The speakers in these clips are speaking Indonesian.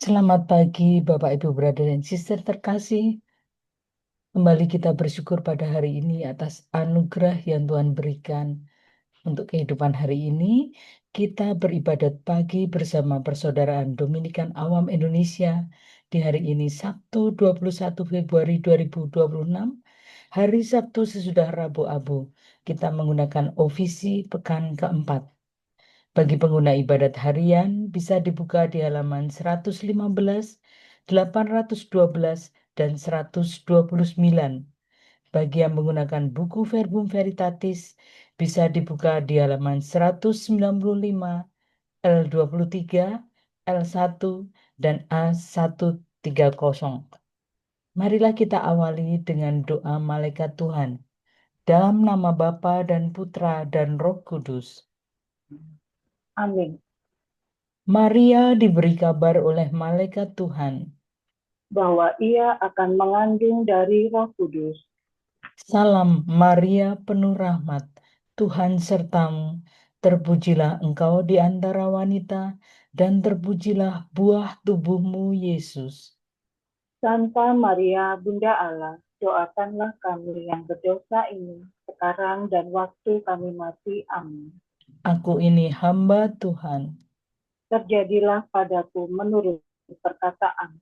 Selamat pagi, Bapak, Ibu, Brother, dan Sister terkasih. Kembali kita bersyukur pada hari ini atas anugerah yang Tuhan berikan untuk kehidupan hari ini. Kita beribadat pagi bersama persaudaraan Dominikan Awam Indonesia di hari ini Sabtu 21 Februari 2026. Hari Sabtu sesudah Rabu Abu. Kita menggunakan ofisi pekan keempat. Bagi pengguna ibadat harian bisa dibuka di halaman 115, 812, dan 129. Bagi yang menggunakan buku Verbum Veritatis bisa dibuka di halaman 195, L23, L1, dan A130. Marilah kita awali dengan doa malaikat Tuhan. Dalam nama Bapa dan Putra dan Roh Kudus. Amin. Maria diberi kabar oleh malaikat Tuhan. Bahwa ia akan mengandung dari Roh Kudus. Salam Maria, penuh rahmat, Tuhan sertamu. Terpujilah engkau di antara wanita, dan terpujilah buah tubuhmu, Yesus. Santa Maria, Bunda Allah, doakanlah kami yang berdosa ini, sekarang dan waktu kami mati. Amin. Aku ini hamba Tuhan. Terjadilah padaku menurut perkataan.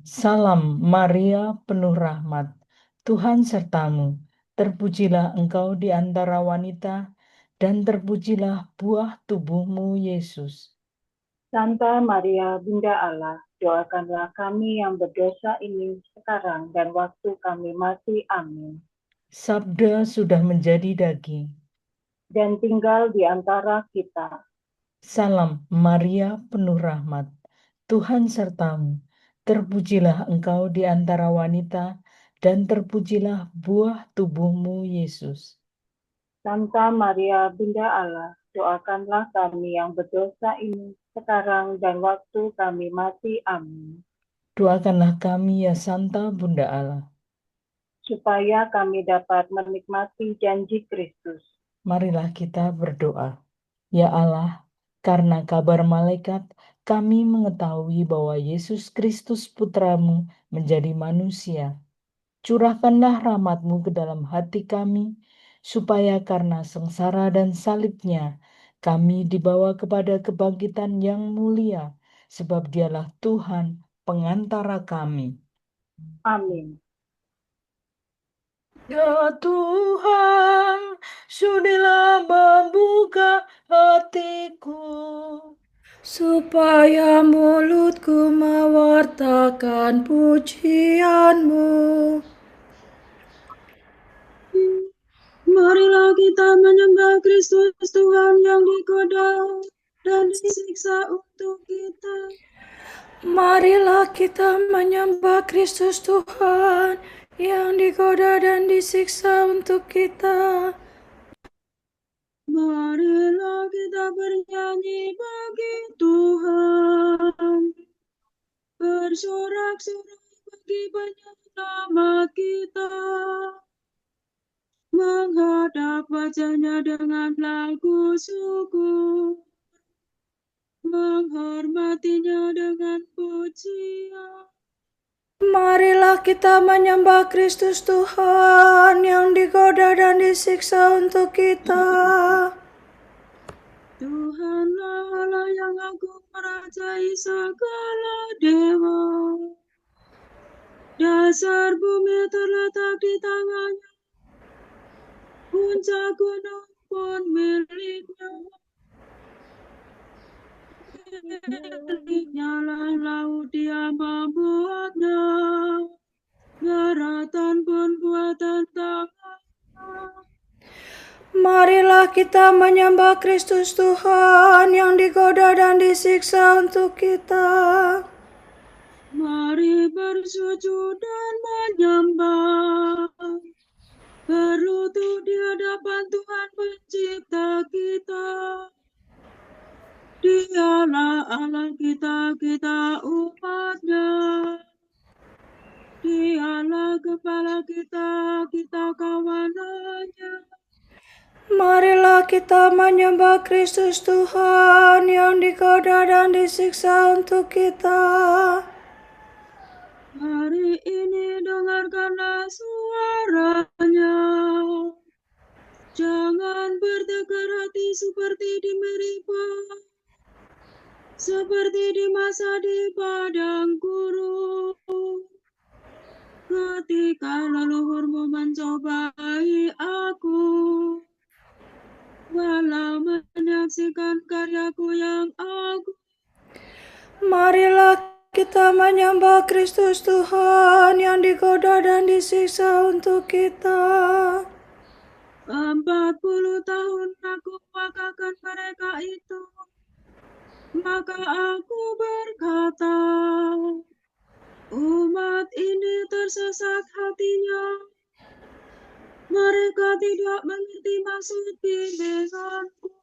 Salam Maria, penuh rahmat, Tuhan sertamu. Terpujilah engkau di antara wanita, dan terpujilah buah tubuhmu, Yesus. Santa Maria, Bunda Allah, doakanlah kami yang berdosa ini, sekarang dan waktu kami mati. Amin. Sabda sudah menjadi daging. Dan tinggal di antara kita. Salam Maria, penuh rahmat, Tuhan sertamu. Terpujilah engkau di antara wanita, dan terpujilah buah tubuhmu, Yesus. Santa Maria, Bunda Allah, doakanlah kami yang berdosa ini, sekarang dan waktu kami mati. Amin. Doakanlah kami ya Santa Bunda Allah. Supaya kami dapat menikmati janji Kristus. Marilah kita berdoa. Ya Allah, karena kabar malaikat, kami mengetahui bahwa Yesus Kristus Putramu menjadi manusia. Curahkanlah rahmat-Mu ke dalam hati kami, supaya karena sengsara dan salibnya, kami dibawa kepada kebangkitan yang mulia, sebab Dialah Tuhan, pengantara kami. Amin. Ya Tuhan, sudilah membuka hatiku, supaya mulutku mewartakan pujian-Mu. Marilah kita menyembah Kristus Tuhan yang digodam dan disiksa untuk kita. Marilah kita menyembah Kristus Tuhan yang digoda dan disiksa untuk kita. Marilah kita bernyanyi bagi Tuhan, bersorak-sorak bagi penyelamat kita, menghadap wajahnya dengan lagu syukur, menghormatinya dengan pujian. Marilah kita menyembah Kristus Tuhan yang digoda dan disiksa untuk kita. Tuhanlah Allah yang agung merajai segala dewa. Dasar bumi terletak di tangannya, puncak gunung pun miliknya. Miliknya lah laut dia membuatnya, daratan pun buatan tangannya. Marilah kita menyembah Kristus Tuhan yang digoda dan disiksa untuk kita. Mari bersujud dan menyembah, berlutut di hadapan Tuhan pencipta kita. Dialah Allah kita, kita umatnya. Dialah kepala kita, kita kawanannya. Marilah kita menyembah Kristus Tuhan yang digoda dan disiksa untuk kita. Hari ini dengarkanlah suaranya. Jangan bertekar hati seperti di Meribah, seperti di masa di padang gurun, ketika leluhurmu mencobai aku, walau menyaksikan karyaku yang agung. Marilah kita menyembah Kristus Tuhan yang digoda dan disiksa untuk kita. 40 tahun aku wakakan mereka itu, maka aku berkata, umat ini tersesat hatinya, mereka tidak mengerti maksud bimbinganku.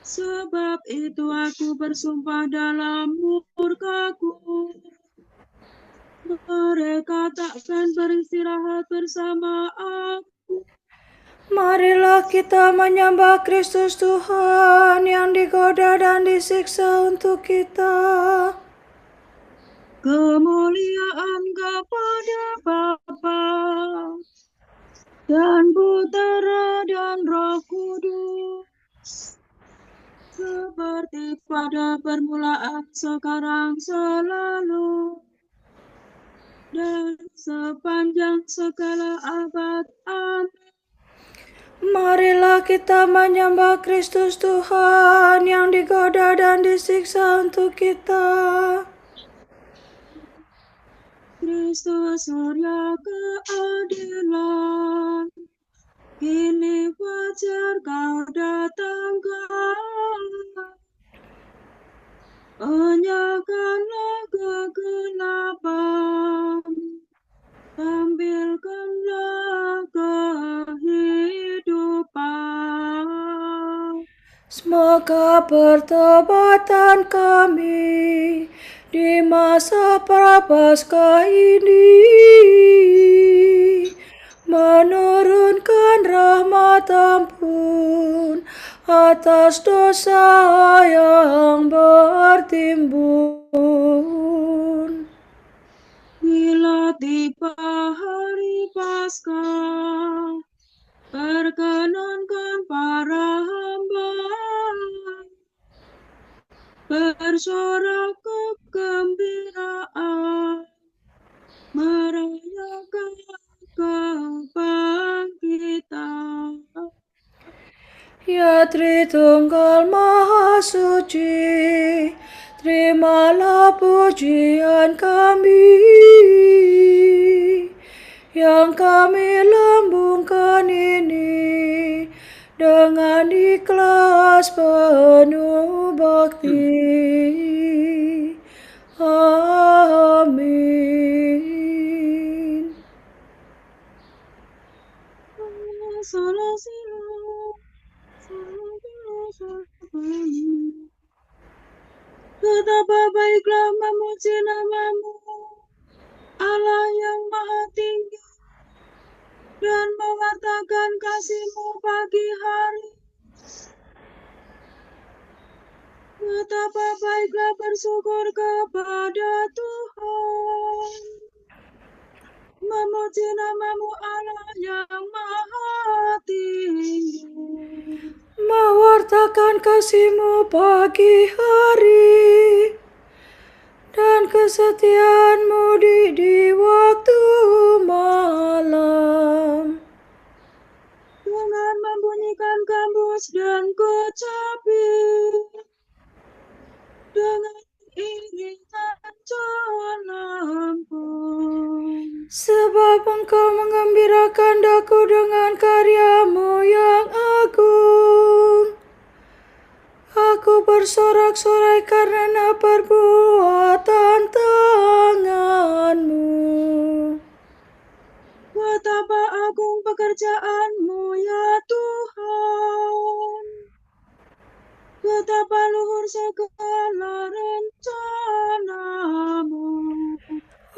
Sebab itu aku bersumpah dalam murkaku, mereka takkan beristirahat bersama aku. Marilah kita menyembah Kristus Tuhan yang digoda dan disiksa untuk kita. Kemuliaan kepada Bapa dan Putera dan Roh Kudus, seperti pada permulaan, sekarang, selalu, dan sepanjang segala abad. Amin. Marilah kita menyembah Kristus Tuhan yang digoda dan disiksa untuk kita. Kristus surya keadilan, kini wajar kau datangkan. Enyahkanlah kegelapan, tampilkanlah kehidupan. Semoga pertobatan kami di masa prapaskah ini menurunkan rahmat ampun atas dosa yang bertimbun. Bila tiba hari Paskah, perkenankan para hamba bersorak kegembiraan, merayakan kebangkitan. Ya Tritunggal Maha Suci, terimalah pujian kami yang kami lambungkan ini dengan ikhlas penuh bakti. Amin. Salah silah. Betapa baiklah memuji nama-Mu, Allah yang maha tinggi, dan mewartakan kasih-Mu pagi hari. Betapa baiklah bersyukur kepada Tuhan, memuji nama-Mu, Allah yang maha tinggi, mewartakan kasih-Mu pagi hari dan kesetiaan-Mu di waktu malam. Dengan membunyikan gambus dan kecapi, dengan iringan lampung. Sebab Engkau menggembirakan daku dengan karya-Mu yang agung. Aku bersorak-sorai karena perbuatan tangan-Mu. Betapa agung pekerjaan-Mu ya Tuhan. Betapa luhur segala rencana-Mu.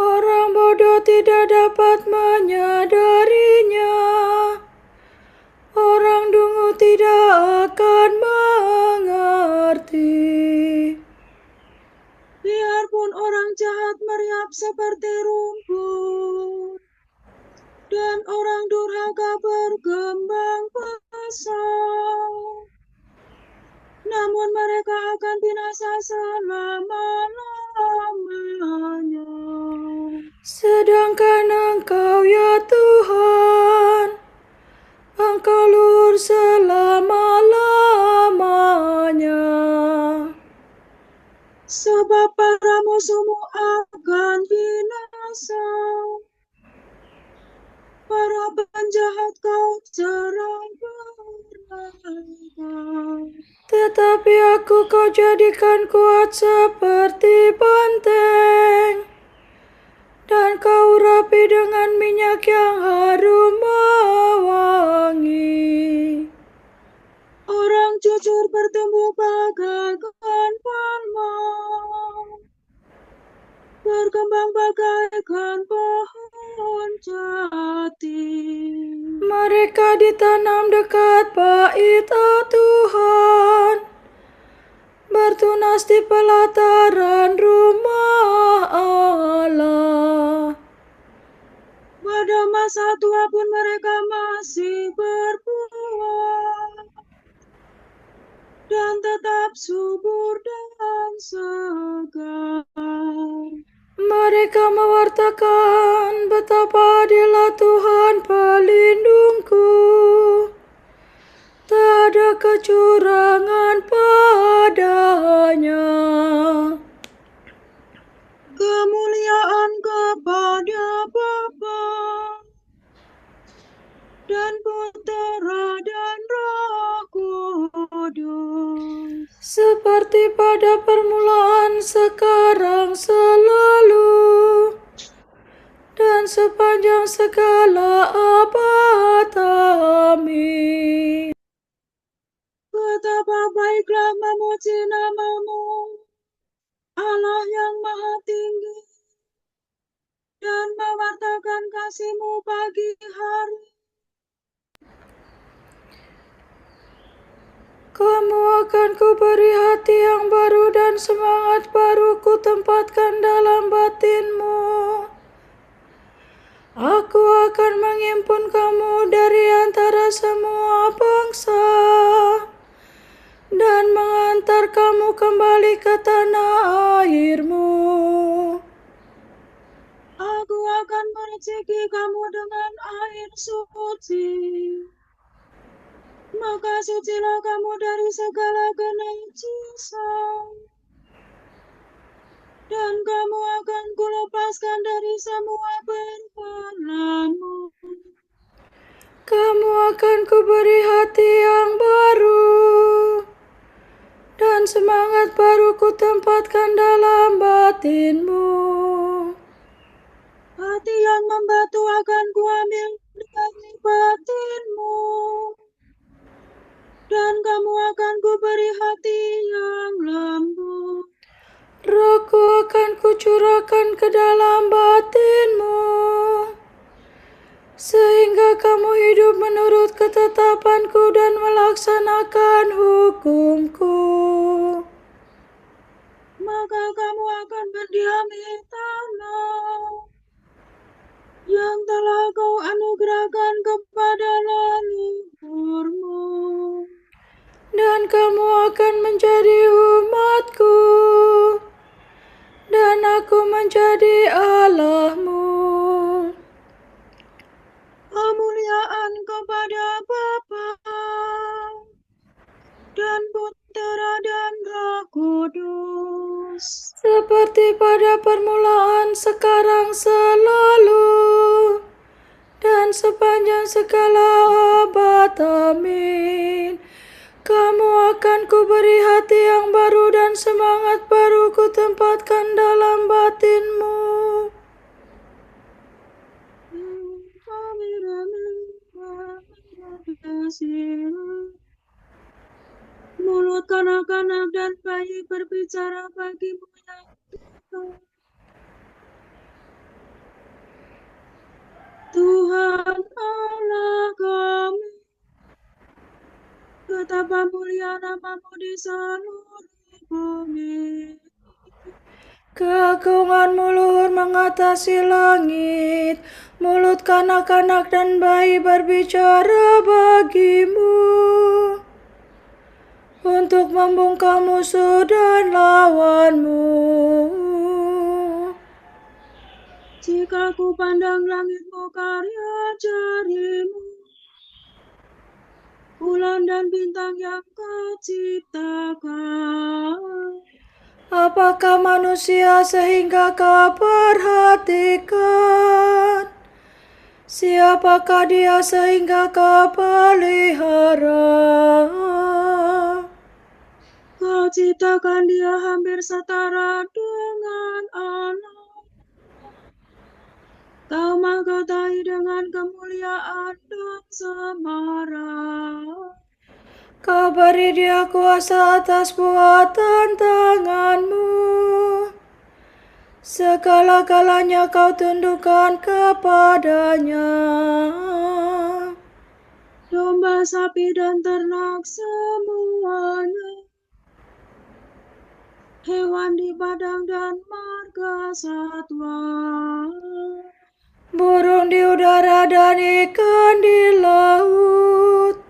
Orang bodoh tidak dapat menyadarinya. seperti rumput, dan orang durhaka berkembang pesat. Namun mereka akan binasa selama-lamanya. Sedangkan Engkau ya Tuhan, Engkau luhur selama-lamanya. Sebab para musuhmu akan binasa, para penjahat kau cerai berantai. Tetapi aku kau jadikan kuat seperti benteng, dan kau urapi dengan minyak yang harum mewangi. Orang jujur bertumbuh bagaikan palma, berkembang bagaikan pohon jati. Mereka ditanam dekat bait Tuhan, bertunas di pelataran rumah Allah. Pada masa tua pun mereka masih berbuah, dan tetap subur dan segar. Mereka mewartakan betapa adilnya Tuhan pelindungku. Tak ada kecurangan padanya. Kemuliaan kepada Bapa dan Putera dan Roh Kudus. Seperti pada permulaan, sekarang, selalu, dan sepanjang segala abad. Amin. Betapa baiklah memuji nama-Mu, Allah yang Maha Tinggi, dan mewartakan kasih-Mu pagi hari. Kamu akan kuberi hati yang baru dan semangat baru kutempatkan dalam batinmu. Aku akan menghimpun kamu dari antara semua bangsa dan mengantar kamu kembali ke tanah airmu. Aku akan mereceki kamu dengan air suci. Maka sucilah kamu dari segala kenajisan, dan kamu akan kulepaskan dari semua berhalamu. Kamu akan kuberi hati yang baru, dan semangat baru kutempatkan dalam batinmu. Hati yang membatu akan kuambil dari batinmu, dan kamu akan kuberi hati yang lembut. Rohku akan kucurahkan ke dalam batinmu, sehingga kamu hidup menurut ketetapanku dan melaksanakan hukumku. Maka kamu akan berdiam di tanah yang telah kau anugerahkan kepada leluhurmu. Dan kamu akan menjadi umatku, dan aku menjadi Allahmu. Kemuliaan kepada Bapa dan Putera dan Roh Kudus. Seperti pada permulaan, sekarang, selalu, dan sepanjang segala abad. Amin. Kamu akan kuberi hati yang baru dan semangat baru kutempatkan dalam batinmu. Mulut kanak-kanak dan bayi berbicara bagimu ya Tuhan Allah kami. Betapa mulia nama-Mu di seluruh bumi. Keagunganmu luhur mengatasi langit, mulut kanak-kanak dan bayi berbicara bagimu. Untuk membungkam musuh dan lawanmu. Jika ku pandang langitmu karya jarimu, bulan dan bintang yang kau ciptakan. Apakah manusia sehingga kau perhatikan? Siapakah dia sehingga kau pelihara? Kau ciptakan dia hampir setara dengan Allah. Kau mahkotai dengan kemuliaan dan semara. Kau beri dia kuasa atas buatan tanganmu. Segala-galanya kau tundukkan kepadanya. Domba, sapi, dan ternak semuanya. Hewan di padang dan marga satwa. Burung di udara dan ikan di laut.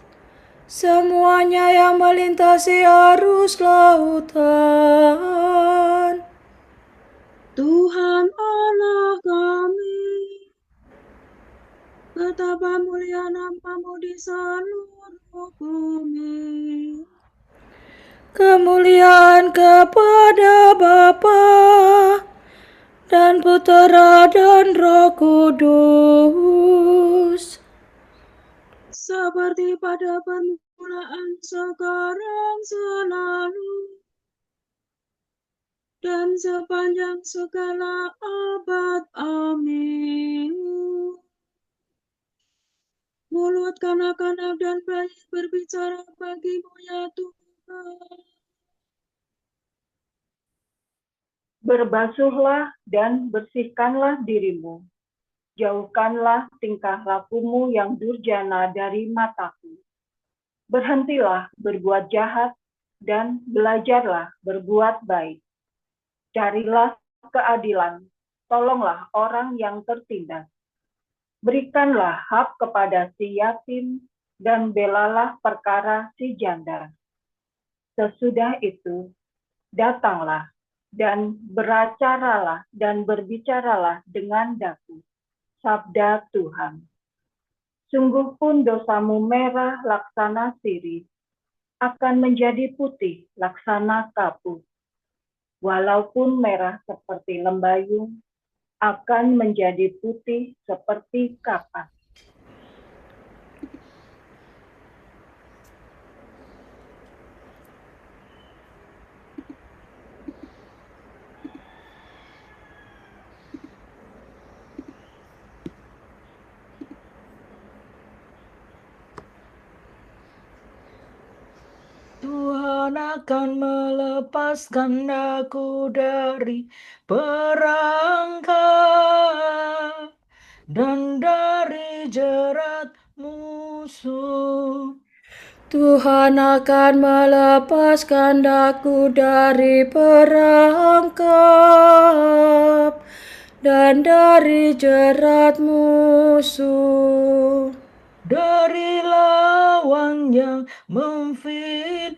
Semuanya yang melintasi arus lautan. Tuhan Allah kami, betapa mulia nama-Mu di seluruh bumi. Kemuliaan kepada Bapa dan Putera dan Roh Kudus. Seperti pada permulaan, sekarang, selalu, dan sepanjang segala abad. Amin. Mulut kanak-kanak dan bayi berbicara bagi-Mu ya Tuhan. Berbasuhlah dan bersihkanlah dirimu. Jauhkanlah tingkah lakumu yang durjana dari mataku. Berhentilah berbuat jahat dan belajarlah berbuat baik. Carilah keadilan, tolonglah orang yang tertindas. Berikanlah hak kepada si yatim dan belalah perkara si janda. Sesudah itu, datanglah dan beracaralah dan berbicaralah dengan daku. Sabda Tuhan. Sungguh pun dosamu merah laksana sirih, akan menjadi putih laksana kapur. Walaupun merah seperti lembayung, akan menjadi putih seperti kapas. Tuhan akan melepaskan aku dari perangkap dan dari jerat musuh. Tuhan akan melepaskan daku dari perangkap dan dari jerat musuh. Dari lawan yang memfitnah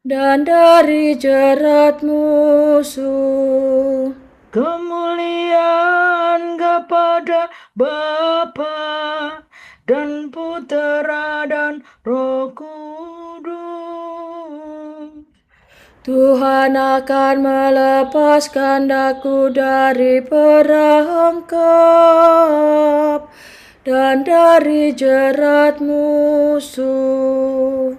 dan dari jerat musuh. Kemuliaan kepada Bapa dan Putera dan Roh Kudus. Tuhan akan melepaskan daku dari perangkap dan dari jerat musuh.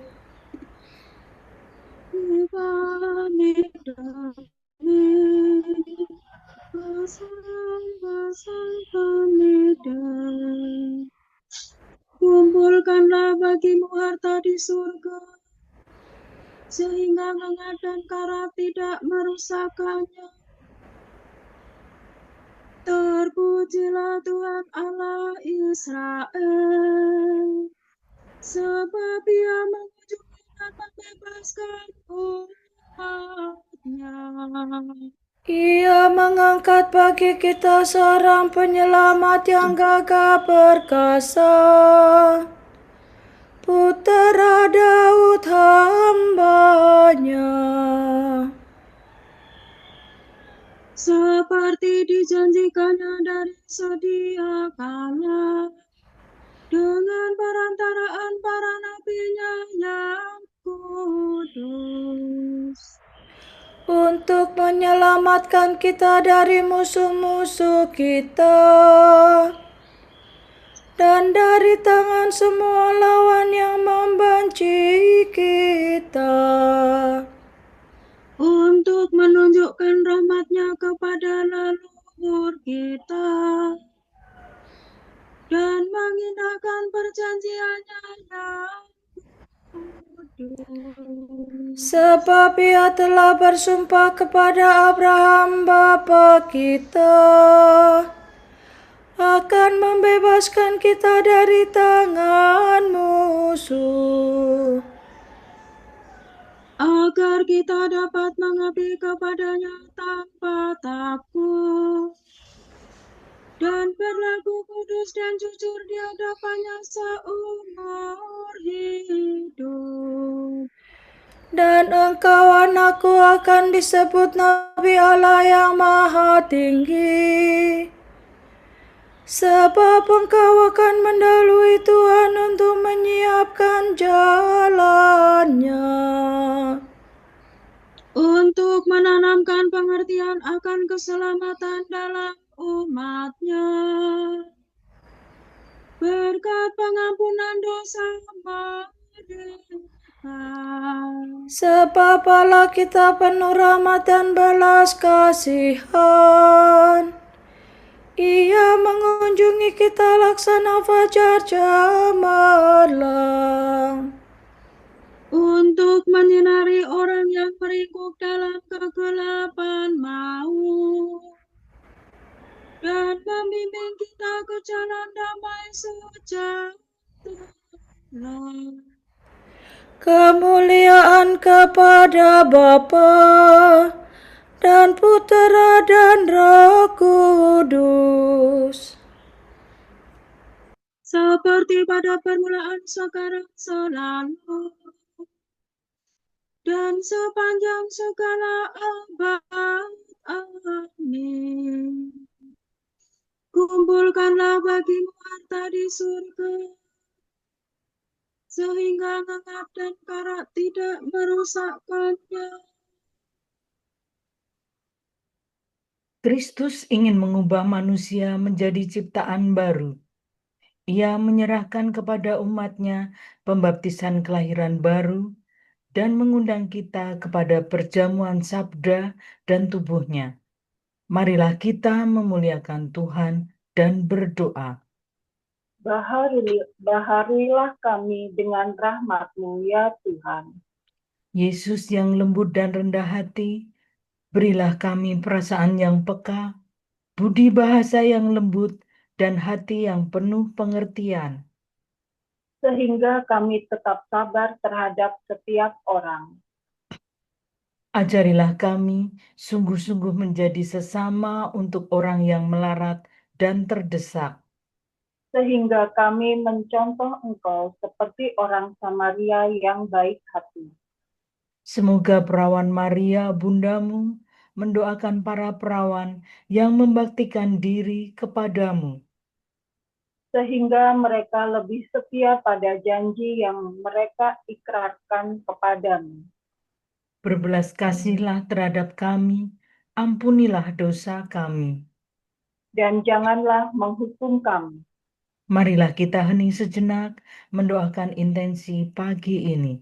Kumpulkanlah bagimu harta di surga, sehingga mengat dan karat tidak merusakkannya. Terpujilah Tuhan Allah Israel, sebab Ia mengunjungi dan membebaskan umatnya. mengangkat bagi kita seorang penyelamat yang gagah perkasa, Putera Daud hambanya. Seperti dijanjikannya dari sedia kala, dengan perantaraan para nabinya yang kudus, Untuk menyelamatkan kita dari musuh-musuh kita dan dari tangan semua lawan yang membenci kita, untuk menunjukkan rahmat-Nya kepada leluhur kita dan mengindahkan perjanjian-Nya yang kudus. sebab Ia telah bersumpah kepada Abraham bapa kita akan membebaskan kita dari tangan musuh, agar kita dapat mengabdi kepada-Nya tanpa takut dan berlaku kudus dan jujur di hadapan-Nya seumur hidup. dan engkau anakku akan disebut Nabi Allah yang Maha Tinggi, sebab engkau akan mendahului Tuhan untuk menyiapkan jalannya, Untuk menanamkan pengertian akan keselamatan dalam umat-Nya, berkat pengampunan dosa mereka. sebab Allah kita penuh rahmat dan belas kasihan. Ia mengunjungi kita laksana fajar cemerlang, Untuk menyinari orang yang meringkuk dalam kegelapan maut, dan membimbing kita ke jalan damai sejahtera. kemuliaan kepada Bapa dan Putera dan Roh Kudus, Seperti pada permulaan, sekarang, selalu, dan sepanjang segala abad. Amin. Kumpulkanlah bagimu harta di surga, sehingga ngangap dan karat tidak merusakkannya. Kristus ingin mengubah manusia menjadi ciptaan baru. Ia menyerahkan kepada umatnya pembaptisan kelahiran baru dan mengundang kita kepada perjamuan sabda dan tubuhnya. Marilah kita memuliakan Tuhan dan berdoa. Baharilah kami dengan rahmat-Mu, ya Tuhan. Yesus yang lembut dan rendah hati, berilah kami perasaan yang peka, budi bahasa yang lembut, dan hati yang penuh pengertian. Sehingga kami tetap sabar terhadap setiap orang. Ajarilah kami sungguh-sungguh menjadi sesama untuk orang yang melarat dan terdesak. Sehingga kami mencontoh Engkau seperti orang Samaria yang baik hati. Semoga perawan Maria, bundamu, mendoakan para perawan yang membaktikan diri kepadamu. Sehingga mereka lebih setia pada janji yang mereka ikrarkan kepadamu. Berbelas kasihlah terhadap kami, ampunilah dosa kami. Dan janganlah menghukum kami. Marilah kita hening sejenak mendoakan intensi pagi ini.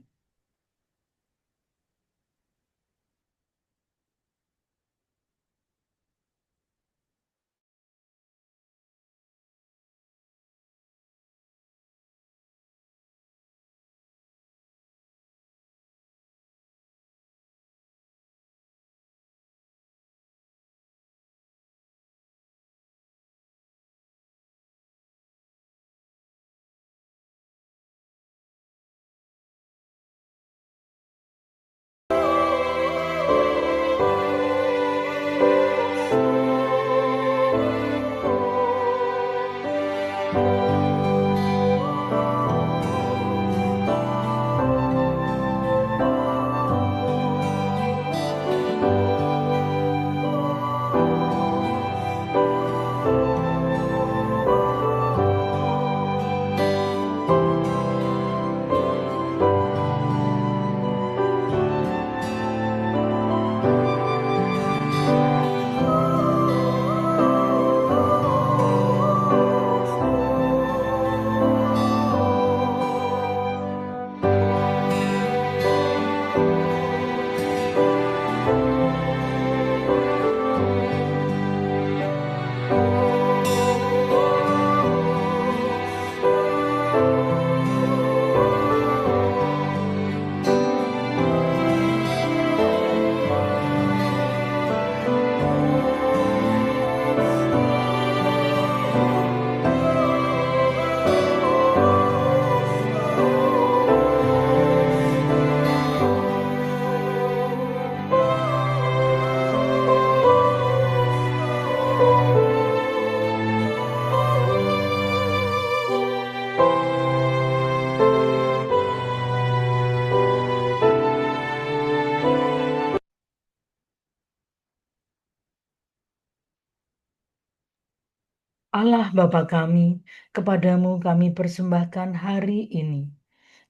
Allah Bapa kami, kepadamu kami persembahkan hari ini.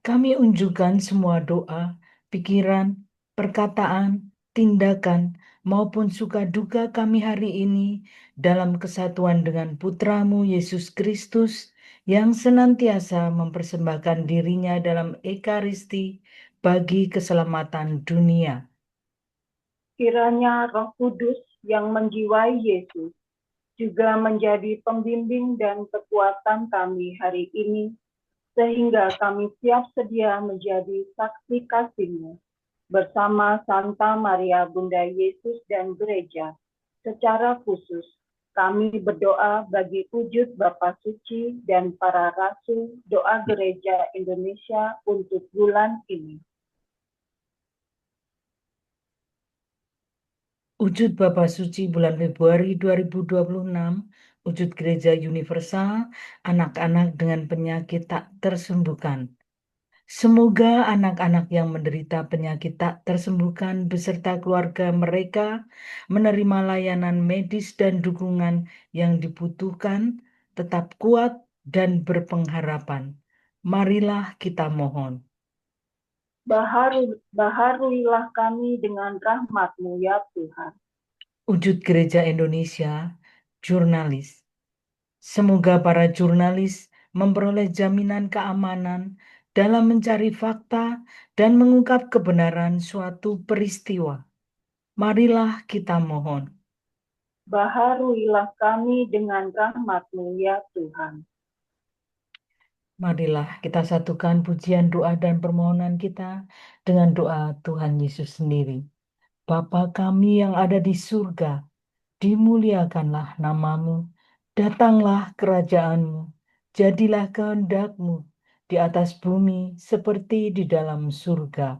Kami unjukkan semua doa, pikiran, perkataan, tindakan, maupun suka duka kami hari ini dalam kesatuan dengan Putramu Yesus Kristus yang senantiasa mempersembahkan dirinya dalam Ekaristi bagi keselamatan dunia. Kiranya Roh Kudus yang menjiwai Yesus juga menjadi pembimbing dan kekuatan kami hari ini, sehingga kami siap sedia menjadi saksi kasih-Mu bersama Santa Maria Bunda Yesus dan Gereja. Secara khusus, kami berdoa bagi wujud Bapa Suci dan para rasul doa Gereja Indonesia untuk bulan ini. Wujud Bapa Suci bulan Februari 2026, wujud Gereja Universal, anak-anak dengan penyakit tak tersembuhkan. Semoga anak-anak yang menderita penyakit tak tersembuhkan beserta keluarga mereka menerima layanan medis dan dukungan yang dibutuhkan, tetap kuat dan berpengharapan. Marilah kita mohon. Baharuilah kami dengan rahmat-Mu ya Tuhan. Wujud Gereja Indonesia, jurnalis. Semoga para jurnalis memperoleh jaminan keamanan dalam mencari fakta dan mengungkap kebenaran suatu peristiwa. Marilah kita mohon. Baharuilah kami dengan rahmat-Mu ya Tuhan. Marilah kita satukan pujian, doa, dan permohonan kita dengan doa Tuhan Yesus sendiri. Bapa kami yang ada di surga, dimuliakanlah namamu, datanglah kerajaan-Mu, jadilah kehendak-Mu di atas bumi seperti di dalam surga.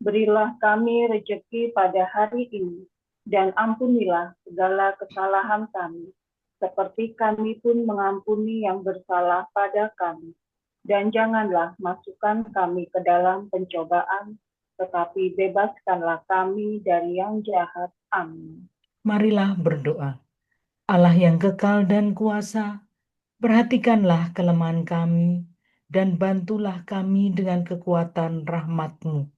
Berilah kami rejeki pada hari ini, dan ampunilah segala kesalahan kami, seperti kami pun mengampuni yang bersalah pada kami. Dan janganlah masukkan kami ke dalam pencobaan, tetapi bebaskanlah kami dari yang jahat. Amin. Marilah berdoa. Allah yang kekal dan kuasa, perhatikanlah kelemahan kami dan bantulah kami dengan kekuatan rahmat-Mu.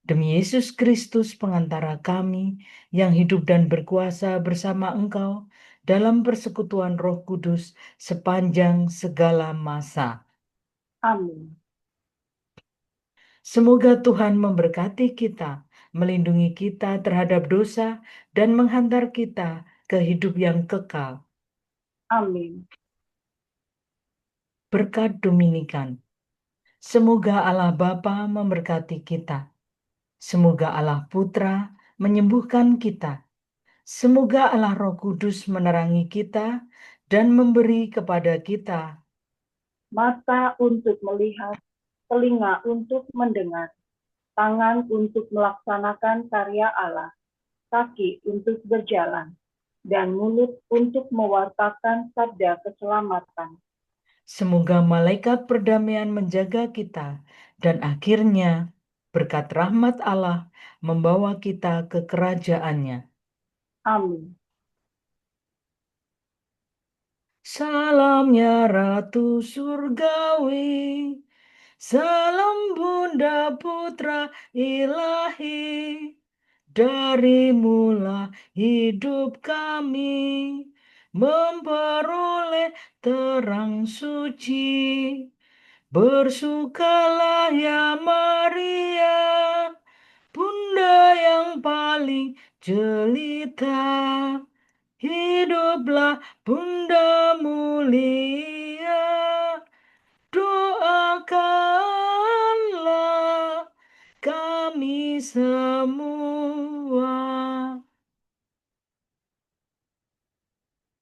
Demi Yesus Kristus pengantara kami yang hidup dan berkuasa bersama Engkau dalam persekutuan Roh Kudus sepanjang segala masa. Amin. Semoga Tuhan memberkati kita, melindungi kita terhadap dosa, dan menghantar kita ke hidup yang kekal. Amin. Berkat Dominikan. Semoga Allah Bapa memberkati kita. Semoga Allah Putra menyembuhkan kita. Semoga Allah Roh Kudus menerangi kita dan memberi kepada kita Mata untuk melihat, telinga untuk mendengar, tangan untuk melaksanakan karya Allah, kaki untuk berjalan, dan mulut untuk mewartakan sabda keselamatan. Semoga malaikat perdamaian menjaga kita, dan akhirnya berkat rahmat Allah membawa kita ke kerajaannya. Amin. Salam ya Ratu Surgawi, salam Bunda Putra Ilahi, darimulah hidup kami, memperoleh terang suci. Bersukalah ya Maria, Bunda yang paling jelita. Hiduplah Bunda mulia, doakanlah kami semua.